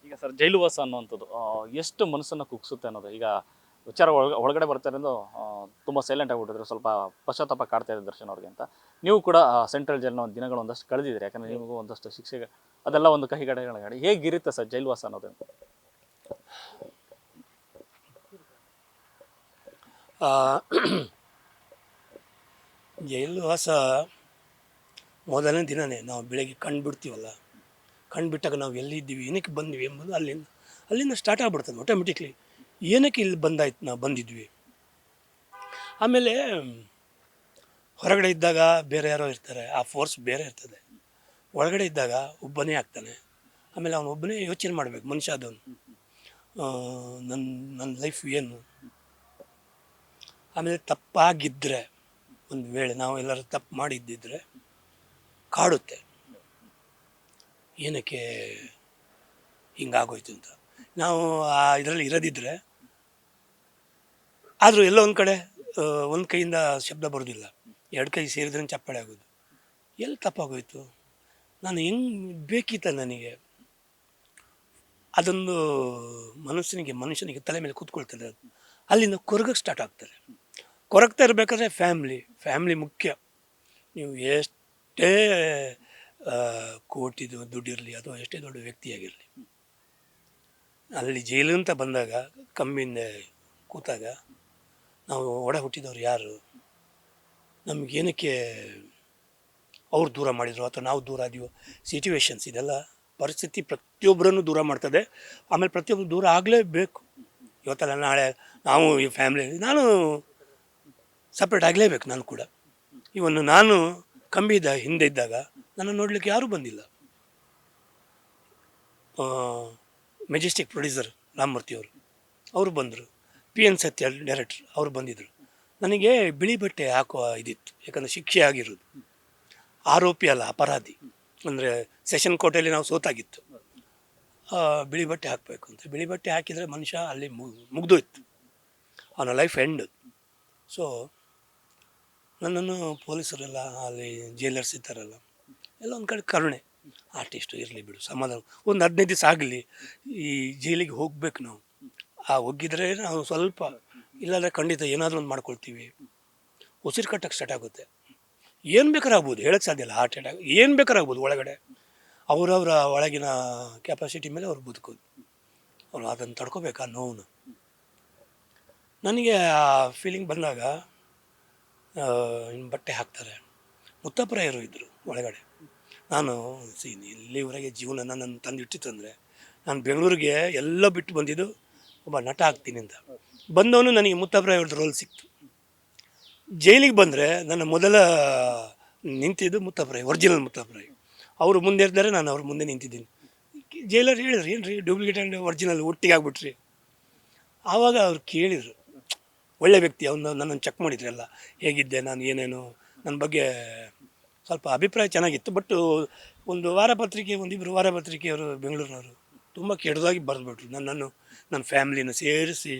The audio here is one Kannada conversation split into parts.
ಈಗ ಸರ್ ಜೈಲುವಾಸ ಅನ್ನುವಂಥದ್ದು ಎಷ್ಟು ಮನಸ್ಸನ್ನು ಕುಗ್ಸುತ್ತೆ ಅನ್ನೋದು. ಈಗ ವಿಚಾರ ಒಳಗಡೆ ಬರ್ತಾರೆ ಎಂದು ತುಂಬ ಸೈಲೆಂಟ್ ಆಗಿಬಿಟ್ಟಿದ್ರು, ಸ್ವಲ್ಪ ಪಶ್ಚಾತ್ತಾಪ ಕಾಡ್ತಾ ಇದೆ ದರ್ಶನ್ ಅವ್ರಿಗೆ ಅಂತ. ನೀವು ಕೂಡ ಸೆಂಟ್ರಲ್ ಜೈಲ್ನ ಒಂದು ದಿನಗಳು ಒಂದಷ್ಟು ಕಳೆದಿದ್ದೀರಿ, ಯಾಕಂದರೆ ನಿಮಗೂ ಒಂದಷ್ಟು ಶಿಕ್ಷೆ ಅದೆಲ್ಲ ಒಂದು ಕಹಿಗಡೆಗಳಾಗಿ ಹೇಗಿರುತ್ತೆ ಸರ್ ಜೈಲುವಾಸ ಅನ್ನೋದು? ಜೈಲು ವಾಸ ಮೊದಲನೇ ದಿನವೇ ನಾವು ಬೆಳಗ್ಗೆ ಕಣ್ಣು ಬಿಡ್ತೀವಲ್ಲ, ಕಣ್ಣು ಬಿಟ್ಟಾಗ ನಾವು ಎಲ್ಲಿದ್ದೀವಿ, ಏನಕ್ಕೆ ಬಂದ್ವಿ ಎಂಬುದು ಅಲ್ಲಿಂದ ಸ್ಟಾರ್ಟ್ ಆಗಿಬಿಡ್ತದೆ ಆಟೋಮೆಟಿಕ್ಲಿ. ಏನಕ್ಕೆ ಇಲ್ಲಿ ಬಂದಾಯ್ತು, ನಾವು ಬಂದಿದ್ವಿ. ಆಮೇಲೆ ಹೊರಗಡೆ ಇದ್ದಾಗ ಬೇರೆ ಯಾರೋ ಇರ್ತಾರೆ, ಆ ಫೋರ್ಸ್ ಬೇರೆ ಇರ್ತದೆ. ಒಳಗಡೆ ಇದ್ದಾಗ ಒಬ್ಬನೇ ಆಗ್ತಾನೆ. ಆಮೇಲೆ ಅವನು ಒಬ್ಬನೇ ಯೋಚನೆ ಮಾಡಬೇಕು ಮನುಷ್ಯ ಅದವನು, ನನ್ನ ಲೈಫ್ ಏನು. ಆಮೇಲೆ ತಪ್ಪಾಗಿದ್ದರೆ, ಒಂದು ವೇಳೆ ನಾವು ಎಲ್ಲರೂ ತಪ್ಪು ಮಾಡಿದ್ದಿದ್ರೆ ಕಾಡುತ್ತೆ, ಏನಕ್ಕೆ ಹಿಂಗಾಗೋಯ್ತು ಅಂತ. ನಾವು ಆ ಇದರಲ್ಲಿ ಇರೋದಿದ್ದರೆ ಆದರೂ ಎಲ್ಲೋ ಒಂದು ಕಡೆ ಒಂದು ಕೈಯಿಂದ ಶಬ್ದ ಬರೋದಿಲ್ಲ, ಎರಡು ಕೈ ಸೇರಿದ್ರೆ ಚಪ್ಪಾಳೆ ಆಗೋದು. ಎಲ್ಲಿ ತಪ್ಪಾಗೋಯ್ತು, ನಾನು ಹೆಂಗೆ ಬೇಕಿತ್ತ ನನಗೆ, ಅದೊಂದು ಮನುಷ್ಯನಿಗೆ ತಲೆ ಮೇಲೆ ಕೂತ್ಕೊಳ್ತದೆ. ಅದು ಅಲ್ಲಿಂದ ಕೊರಗಕ್ಕೆ ಸ್ಟಾರ್ಟ್ ಆಗ್ತದೆ. ಕೊರಗ್ತಾ ಇರಬೇಕಾದ್ರೆ ಫ್ಯಾಮ್ಲಿ ಮುಖ್ಯ. ನೀವು ಎಷ್ಟೇ ಕೋಟಿದು ದುಡ್ಡಿರಲಿ ಅಥವಾ ಎಷ್ಟೇ ದೊಡ್ಡ ವ್ಯಕ್ತಿಯಾಗಿರಲಿ, ಅಲ್ಲಿ ಜೈಲು ಅಂತ ಬಂದಾಗ ಕಮ್ಮಿಂದ ಕೂತಾಗ ನಾವು ಒಡ ಹುಟ್ಟಿದವ್ರು ಯಾರು, ನಮಗೇನಕ್ಕೆ ಅವ್ರು ದೂರ ಮಾಡಿದ್ರು ಅಥವಾ ನಾವು ದೂರ ಆದೀವೋ, ಸಿಚುವೇಶನ್ಸ್ ಇದೆಲ್ಲ ಪರಿಸ್ಥಿತಿ ಪ್ರತಿಯೊಬ್ಬರನ್ನು ದೂರ ಮಾಡ್ತದೆ. ಆಮೇಲೆ ಪ್ರತಿಯೊಬ್ಬರು ದೂರ ಆಗಲೇಬೇಕು. ಇವತ್ತಲ್ಲ ನಾಳೆ ನಾವು ಈ ಫ್ಯಾಮ್ಲಿ, ನಾನು ಸಪ್ರೇಟ್ ಆಗಲೇಬೇಕು. ನಾನು ಕೂಡ ಇವನ್ನು ನಾನು ಹಿಂದೆ ಇದ್ದಾಗ ನನ್ನ ನೋಡಲಿಕ್ಕೆ ಯಾರೂ ಬಂದಿಲ್ಲ. ಮೆಜೆಸ್ಟಿಕ್ ಪ್ರೊಡ್ಯೂಸರ್ ರಾಮಮೂರ್ತಿಯವರು, ಅವರು ಬಂದರು. PN ಸತ್ಯ ಡೈರೆಕ್ಟ್ರ್, ಅವರು ಬಂದಿದ್ದರು. ನನಗೆ ಬಿಳಿ ಬಟ್ಟೆ ಹಾಕುವ ಇದಿತ್ತು, ಯಾಕಂದರೆ ಶಿಕ್ಷೆ ಆಗಿರೋದು. ಆರೋಪಿ ಅಲ್ಲ, ಅಪರಾಧಿ. ಅಂದರೆ ಸೆಷನ್ ಕೋರ್ಟಲ್ಲಿ ನಾವು ಸೋತಾಗಿತ್ತು. ಬಿಳಿ ಬಟ್ಟೆ ಹಾಕಬೇಕು ಅಂತ. ಬಿಳಿ ಬಟ್ಟೆ ಹಾಕಿದರೆ ಮನುಷ್ಯ ಅಲ್ಲಿ ಮುಗ್ದೋಯ್ತು, ಅವನ ಲೈಫ್ ಎಂಡ್. ಸೊ ನನ್ನನ್ನು ಪೊಲೀಸರೆಲ್ಲ, ಅಲ್ಲಿ ಜೈಲರ್ಸ್ ಇದ್ದಾರಲ್ಲ, ಎಲ್ಲ ಒಂದು ಕಡೆ ಕರುಣೆ, ಆರ್ಟಿಸ್ಟು ಇರಲಿ ಬಿಡು, ಸಮಾಧಾನ, ಒಂದು 15 ದಿವಸ ಆಗಲಿ, ಈ ಜೈಲಿಗೆ ಹೋಗ್ಬೇಕು ನಾವು. ಹೋಗಿದ್ರೆ ನಾವು ಸ್ವಲ್ಪ, ಇಲ್ಲಾಂದರೆ ಖಂಡಿತ ಏನಾದರೂ ಒಂದು ಮಾಡ್ಕೊಳ್ತೀವಿ. ಉಸಿರು ಕಟ್ಟಕ್ಕೆ ಸ್ಟಾರ್ಟ್ ಆಗುತ್ತೆ. ಏನು ಬೇಕಾದ್ರೆ ಆಗ್ಬೋದು, ಹೇಳಕ್ಕೆ ಸಾಧ್ಯ ಇಲ್ಲ. ಹಾರ್ಟ್ ಅಟ್ಯಾಕ್ ಏನು ಬೇಕಾದ್ರೆ ಆಗ್ಬೋದು ಒಳಗಡೆ. ಅವರವರ ಒಳಗಿನ ಕೆಪಾಸಿಟಿ ಮೇಲೆ ಅವ್ರು ಬದುಕೋದು. ಅವರು ಅದನ್ನು ತಡ್ಕೋಬೇಕು, ಆ ನೋವನ್ನು. ನನಗೆ ಆ ಫೀಲಿಂಗ್ ಬಂದಾಗ ಬಟ್ಟೆ ಹಾಕ್ತಾರೆ. ಮುತ್ತಪ್ಪರಾಯರು ಇದ್ದರು ಒಳಗಡೆ. ನಾನು ಇಲ್ಲಿವರೆಗೆ ಜೀವನ ನನ್ನನ್ನು ತಂದಿಟ್ಟಿತ್ತಂದರೆ, ನಾನು ಬೆಂಗಳೂರಿಗೆ ಎಲ್ಲ ಬಿಟ್ಟು ಬಂದಿದ್ದು ಒಬ್ಬ ನಟ ಆಗ್ತೀನಿ ಅಂತ. ಬಂದವನು ನನಗೆ ಮುತ್ತಪ್ಪರಾಯವ್ರದ್ದು ರೋಲ್ ಸಿಕ್ತು. ಜೈಲಿಗೆ ಬಂದರೆ ನನ್ನ ಮೊದಲ ನಿಂತಿದ್ದು ಮುತ್ತಪ್ಪರಾಯ, ಒರಿಜಿನಲ್ ಮುತ್ತಪ್ಪರಾಯ. ಅವರು ಮುಂದೆ ಇರ್ತಾರೆ, ನಾನು ಅವ್ರ ಮುಂದೆ ನಿಂತಿದ್ದೀನಿ. ಜೈಲರ್ ಹೇಳಿದ್ರು, ಏನು ರೀ ಡೂಪ್ಲಿಕೇಟ್ ಆ್ಯಂಡ್ ಒರಿಜಿನಲ್ ಒಟ್ಟಿಗೆ ಆಗ್ಬಿಟ್ರಿ. ಆವಾಗ ಅವ್ರು ಕೇಳಿದರು, ಒಳ್ಳೆ ವ್ಯಕ್ತಿ, ಅವನು ನನ್ನನ್ನು ಚೆಕ್ ಮಾಡಿದ್ರೆಲ್ಲ, ಹೇಗಿದ್ದೆ ನಾನು, ಏನೇನು, ನನ್ನ ಬಗ್ಗೆ ಸ್ವಲ್ಪ ಅಭಿಪ್ರಾಯ ಚೆನ್ನಾಗಿತ್ತು. ಬಟ್ ಒಂದು ಒಂದಿಬ್ಬರು ವಾರಪತ್ರಿಕೆಯವರು ಬೆಂಗಳೂರಿನವರು ತುಂಬ ಕೆಟ್ಟದಾಗಿ ಬರೆದ್ಬಿಟ್ರು. ನನ್ನ ಫ್ಯಾಮ್ಲಿನ ಸೇರಿಸಿ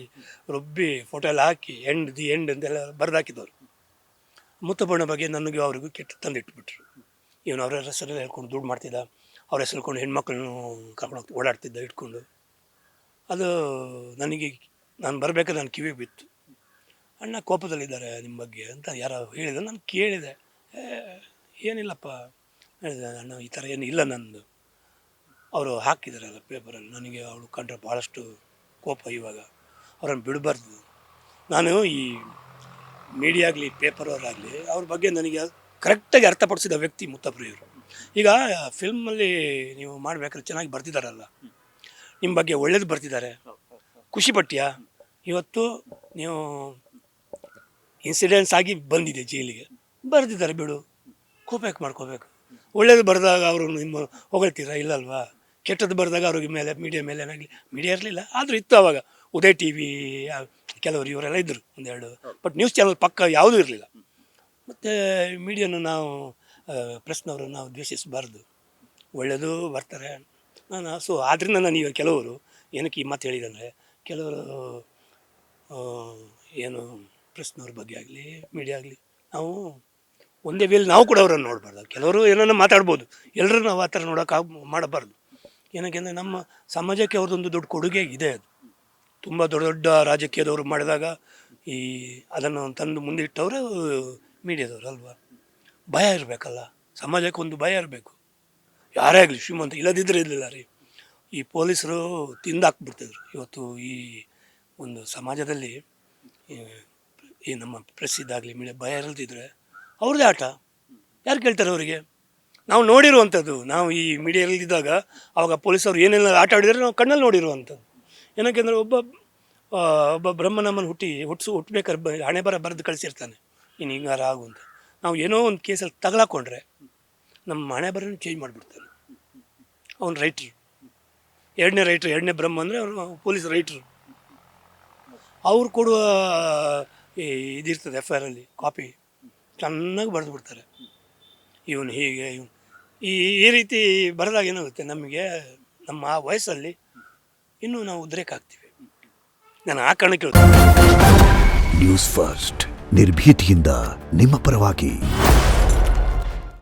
ರೊಬ್ಬಿ ಫೋಟೋ ಎಲ್ಲ ಹಾಕಿ ದಿ ಎಂಡ್ ಅಂತೆಲ್ಲ ಬರೆದಾಕಿದವರು. ಮುತ್ತಪ್ಪಣ್ಣ ಬಗ್ಗೆ ನನಗೂ ಅವ್ರಿಗೂ ಕೆಟ್ಟ ತಂದಿಟ್ಬಿಟ್ರು. ಇವನು ಅವರ ಹೆಸರೆಲ್ಲ ಹೇಳ್ಕೊಂಡು ದುಡ್ಡು ಮಾಡ್ತಿದ್ದ, ಅವ್ರ ಹೆಸರು ಹೇಳ್ಕೊಂಡು ಹೆಣ್ಮಕ್ಳನ್ನು ಕರ್ಕೊಂಡು ಓಡಾಡ್ತಿದ್ದ ಇಟ್ಕೊಂಡು. ಅದು ನನಗೆ, ನಾನು ಬರಬೇಕಾದ್ರೆ ನನ್ನ ಕಿವಿಗೆ ಬಿತ್ತು. ಅಣ್ಣ ಕೋಪದಲ್ಲಿದ್ದಾರೆ ನಿಮ್ಮ ಬಗ್ಗೆ ಅಂತ ಯಾರೋ ಹೇಳಿದ್ರು. ನಾನು ಕೇಳಿದೆ, ಏನಿಲ್ಲಪ್ಪ ಹೇಳಿದೆ. ಅಣ್ಣ ಈ ಥರ ಏನು ಇಲ್ಲ ನಂದು. ಅವರು ಹಾಕಿದಾರಲ್ಲ ಪೇಪರಲ್ಲಿ, ನನಗೆ ಅವಳು ಕಂಡ್ರೆ ಭಾಳಷ್ಟು ಕೋಪ. ಇವಾಗ ಅವ್ರನ್ನ ಬಿಡಬಾರ್ದು. ನಾನು ಈ ಮೀಡಿಯಾ ಆಗಲಿ ಪೇಪರವರಾಗಲಿ ಅವ್ರ ಬಗ್ಗೆ ನನಗೆ ಕರೆಕ್ಟಾಗಿ ಅರ್ಥಪಡಿಸಿದ ವ್ಯಕ್ತಿ ಮುತ್ತಪ್ಪರಾಯರು. ಈಗ ಫಿಲ್ಮಲ್ಲಿ ನೀವು ಮಾಡಬೇಕಾದ್ರೆ ಚೆನ್ನಾಗಿ ಬರ್ತಿದ್ದಾರಲ್ಲ, ನಿಮ್ಮ ಬಗ್ಗೆ ಒಳ್ಳೇದು ಬರ್ತಿದ್ದಾರೆ, ಖುಷಿಪಟ್ಟ್ಯಾ? ಇವತ್ತು ನೀವು ಇನ್ಸಿಡೆನ್ಸ್ ಆಗಿ ಬಂದಿದೆ ಜೈಲಿಗೆ, ಬರೆದಿದ್ದಾರೆ ಬಿಡು, ಕೋಪ ಯಾಕೆ ಮಾಡ್ಕೋಬೇಕು? ಒಳ್ಳೇದು ಬರೆದಾಗ ಅವರು ನಿಮ್ಮ ಹೊಗಳ್ತೀರಾ? ಇಲ್ಲಲ್ವಾ? ಕೆಟ್ಟದ್ದು ಬರೆದಾಗ ಅವ್ರಿಗೆ ಮೇಲೆ ಮೀಡಿಯಾ ಮೇಲೆ ಏನಾಗಲಿ, ಮೀಡಿಯಾ ಇರಲಿಲ್ಲ ಆದರೂ ಇತ್ತು ಆವಾಗ. ಉದಯ್ TV ಕೆಲವರು ಇವರೆಲ್ಲ ಇದ್ದರು ಒಂದೆರಡು, ಬಟ್ ನ್ಯೂಸ್ ಚಾನಲ್ ಪಕ್ಕ ಯಾವುದೂ ಇರಲಿಲ್ಲ. ಮತ್ತು ಮೀಡಿಯಾನು ನಾವು ಪ್ರೆಸ್ನವರು ನಾವು ದ್ವೇಷಿಸಬಾರ್ದು, ಒಳ್ಳೆಯದು ಬರ್ತಾರೆ. ಸೊ ಆದ್ದರಿಂದ ನಾನು ಈಗ ಕೆಲವರು ಏನಕ್ಕೆ ಈ ಮಾತು ಹೇಳಿದಂದರೆ, ಕೆಲವರು ಏನು ಪ್ರೆಸ್ನವ್ರ ಬಗ್ಗೆ ಆಗಲಿ ಮೀಡಿಯಾ ಆಗಲಿ ನಾವು ಒಂದೇ ವೇಲ್ ನಾವು ಕೂಡ ಅವರನ್ನು ನೋಡಬಾರ್ದು. ಕೆಲವರು ಏನನ್ನ ಮಾತಾಡ್ಬೋದು, ಎಲ್ಲರೂ ನಾವು ಆ ಥರ ಮಾಡಬಾರ್ದು. ಏನಕ್ಕೆಂದರೆ ನಮ್ಮ ಸಮಾಜಕ್ಕೆ ಅವ್ರದ್ದೊಂದು ದೊಡ್ಡ ಕೊಡುಗೆ ಇದೆ. ಅದು ತುಂಬ ದೊಡ್ಡ ದೊಡ್ಡ ರಾಜಕೀಯದವರು ಮಾಡಿದಾಗ ಈ ಅದನ್ನು ತಂದು ಮುಂದೆ ಇಟ್ಟವರು ಮೀಡಿಯಾದವರು ಅಲ್ವಾ. ಭಯ ಇರಬೇಕಲ್ಲ, ಸಮಾಜಕ್ಕೆ ಒಂದು ಭಯ ಇರಬೇಕು. ಯಾರೇ ಆಗಲಿ ಶ್ರೀಮಂತ ಇಲ್ಲದಿದ್ದರೆ ಇರಲಿಲ್ಲ ರೀ, ಈ ಪೊಲೀಸರು ತಿಂದಾಕ್ಬಿಡ್ತಿದ್ರು. ಇವತ್ತು ಈ ಒಂದು ಸಮಾಜದಲ್ಲಿ ಈ ನಮ್ಮ ಪ್ರೆಸ್ ಇದ್ದಾಗಲಿ ಮೀಡಿಯಾ ಭಯ ಇರಲ್ದಿದ್ರೆ ಅವ್ರದ್ದೇ ಆಟ, ಯಾರು ಕೇಳ್ತಾರೆ ಅವರಿಗೆ? ನಾವು ನೋಡಿರುವಂಥದ್ದು, ನಾವು ಈ ಮೀಡಿಯಾದಲ್ಲಿದ್ದಾಗ ಆವಾಗ ಪೊಲೀಸರು ಏನೆಲ್ಲ ಆಟ ಆಡಿದರೆ ನಾವು ಕಣ್ಣಲ್ಲಿ ನೋಡಿರುವಂಥದ್ದು. ಏನಕ್ಕೆಂದರೆ ಒಬ್ಬ ಬ್ರಹ್ಮ ನಮ್ಮನ್ನು ಹುಟ್ಟಬೇಕಾದ್ರೆ ಹಣೆ ಬರೆದು ಕಳಿಸಿರ್ತಾನೆ, ಇನ್ನು ಹಿಂಗಾರ ಆಗು ಅಂತ. ನಾವು ಏನೋ ಒಂದು ಕೇಸಲ್ಲಿ ತಗಲಾಕೊಂಡ್ರೆ ನಮ್ಮ ಹಣೆ ಬರನ್ನು ಚೇಂಜ್ ಮಾಡಿಬಿಡ್ತಾನೆ ಅವನು. ರೈಟ್ರು, ಎರಡನೇ ಬ್ರಹ್ಮ ಅಂದರೆ ಅವನು ಪೊಲೀಸ್ ರೈಟ್ರು. ಅವ್ರು ಕೊಡುವ ಇದಿರ್ತದೆ FIR ಕಾಪಿ ಚೆನ್ನಾಗಿ ಬರೆದು ಬಿಡ್ತಾರೆ, ಇವನು ಹೀಗೆ ಇವನು ಈ ರೀತಿ ಬರೆದಾಗ ಏನಾಗುತ್ತೆ, ನಮಗೆ ನಮ್ಮ ಆ ವಯಸ್ಸಲ್ಲಿ ಇನ್ನೂ ನಾವು ಉದ್ರೇಕ ಆಗ್ತೀವಿ. ನಾನು ಆ ಕಾರಣಕ್ಕೆ ನ್ಯೂಸ್ ಫಸ್ಟ್ ನಿರ್ಭೀತಿಯಿಂದ ನಿಮ್ಮ ಪರವಾಗಿ.